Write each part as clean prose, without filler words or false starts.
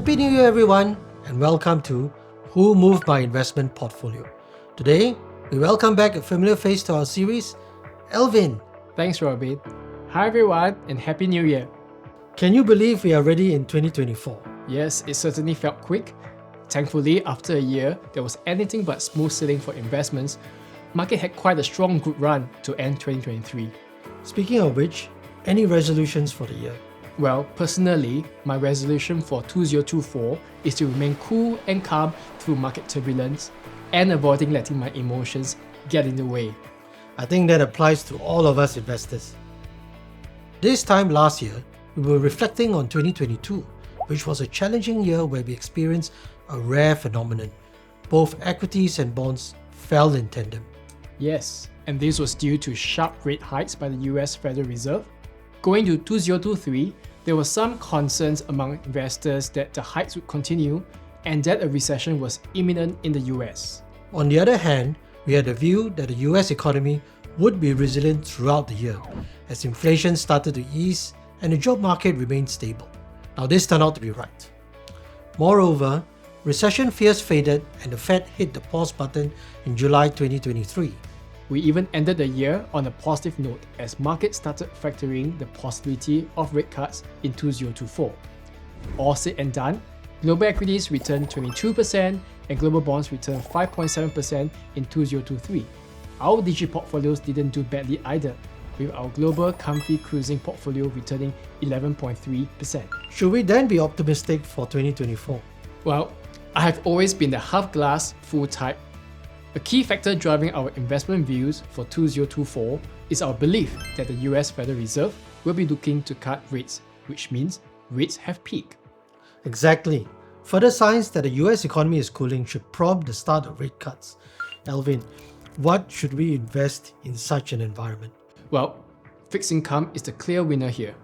Happy New Year, everyone, and welcome to Who Moved My Investment Portfolio. Today, we welcome back a familiar face to our series, Alvin. Thanks, Robin. Hi, everyone, and Happy New Year. Can you believe we are ready in 2024? Yes, it certainly felt quick. Thankfully, after a year that was anything but smooth sailing for investments, market had quite a strong good run to end 2023. Speaking of which, any resolutions for the year? Well, personally, my resolution for 2024 is to remain cool and calm through market turbulence and avoiding letting my emotions get in the way. I think that applies to all of us investors. This time last year, we were reflecting on 2022, which was a challenging year where we experienced a rare phenomenon. Both equities and bonds fell in tandem. Yes, and this was due to sharp rate hikes by the US Federal Reserve. Going to 2023, there were some concerns among investors that the hikes would continue and that a recession was imminent in the US. On the other hand, we had a view that the US economy would be resilient throughout the year as inflation started to ease and the job market remained stable. Now this turned out to be right. Moreover, recession fears faded and the Fed hit the pause button in July 2023. We even ended the year on a positive note as markets started factoring the possibility of rate cuts in 2024. All said and done, global equities returned 22% and global bonds returned 5.7% in 2023. Our DigiPortfolios didn't do badly either, with our global comfy cruising portfolio returning 11.3%. Should we then be optimistic for 2024? Well, I have always been the half glass full type. A key factor driving our investment views for 2024 is our belief that the US Federal Reserve will be looking to cut rates, which means rates have peaked. Exactly. Further signs that the US economy is cooling should prompt the start of rate cuts. Alvin, what should we invest in such an environment? Well, fixed income is the clear winner here.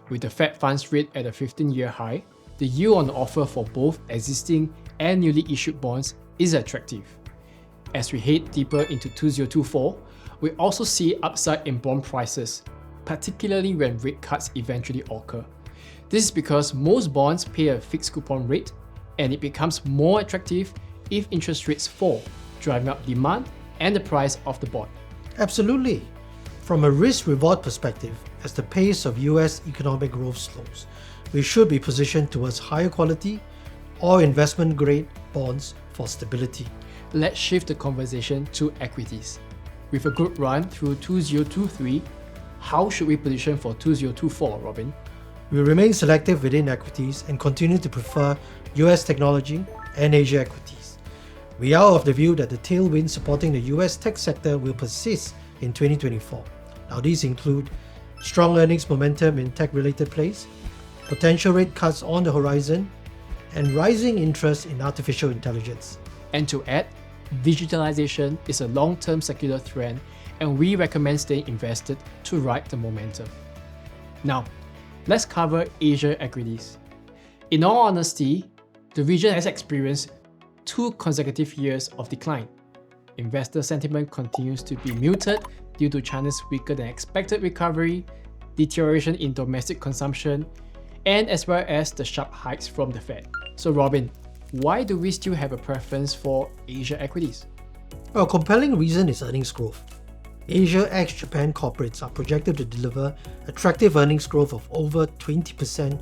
With the Fed funds rate at a 15-year high, the yield on offer for both existing and newly issued bonds is attractive. As we head deeper into 2024, we also see upside in bond prices, particularly when rate cuts eventually occur. This is because most bonds pay a fixed coupon rate, and it becomes more attractive if interest rates fall, driving up demand and the price of the bond. Absolutely. From a risk-reward perspective, as the pace of US economic growth slows, we should be positioned towards higher quality or investment-grade bonds for stability. Let's shift the conversation to equities. With a good run through 2023, how should we position for 2024, Robin? We remain selective within equities and continue to prefer US technology and Asia equities. We are of the view that the tailwinds supporting the US tech sector will persist in 2024. Now these include strong earnings momentum in tech-related plays, potential rate cuts on the horizon, and rising interest in artificial intelligence. And to add, digitalization is a long-term secular trend, and we recommend staying invested to ride the momentum. Now, let's cover Asia equities. In all honesty, the region has experienced 2 consecutive years of decline. Investor sentiment continues to be muted due to China's weaker than expected recovery, deterioration in domestic consumption, and as well as the sharp hikes from the Fed. So Robin, why do we still have a preference for Asia equities? Well, a compelling reason is earnings growth. Asia ex-Japan corporates are projected to deliver attractive earnings growth of over 20%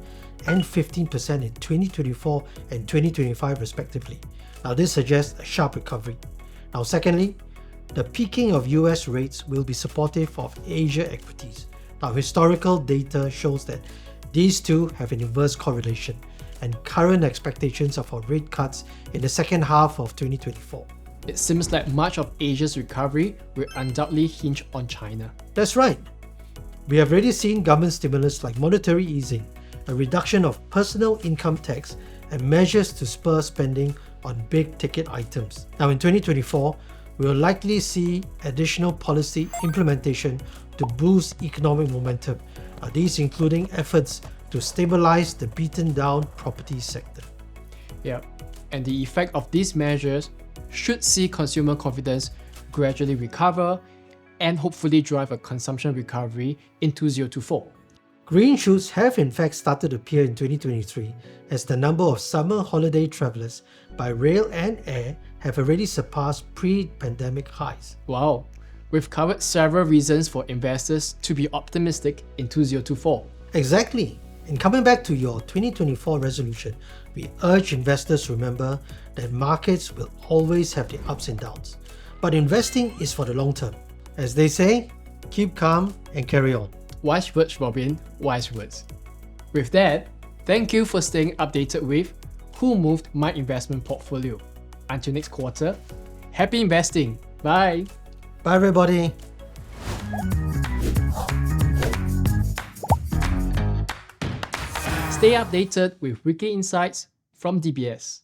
and 15% in 2024 and 2025 respectively. Now this suggests a sharp recovery. Now secondly, the peaking of US rates will be supportive of Asia equities. Now historical data shows that these two have an inverse correlation, and current expectations are for rate cuts in the second half of 2024. It seems like much of Asia's recovery will undoubtedly hinge on China. That's right. We have already seen government stimulus like monetary easing, a reduction of personal income tax, and measures to spur spending on big-ticket items. Now in 2024, we will likely see additional policy implementation to boost economic momentum, these including efforts to stabilize the beaten-down property sector. Yeah, and the effect of these measures should see consumer confidence gradually recover and hopefully drive a consumption recovery in 2024. Green shoots have in fact started to appear in 2023 as the number of summer holiday travelers by rail and air have already surpassed pre-pandemic highs. Wow, we've covered several reasons for investors to be optimistic in 2024. Exactly. And coming back to your 2024 resolution, we urge investors to remember that markets will always have their ups and downs. But investing is for the long term. As they say, keep calm and carry on. Wise words, Robin, wise words. With that, thank you for staying updated with Who Moved My Investment Portfolio. Until next quarter, happy investing. Bye. Bye everybody. Stay updated with weekly insights from DBS.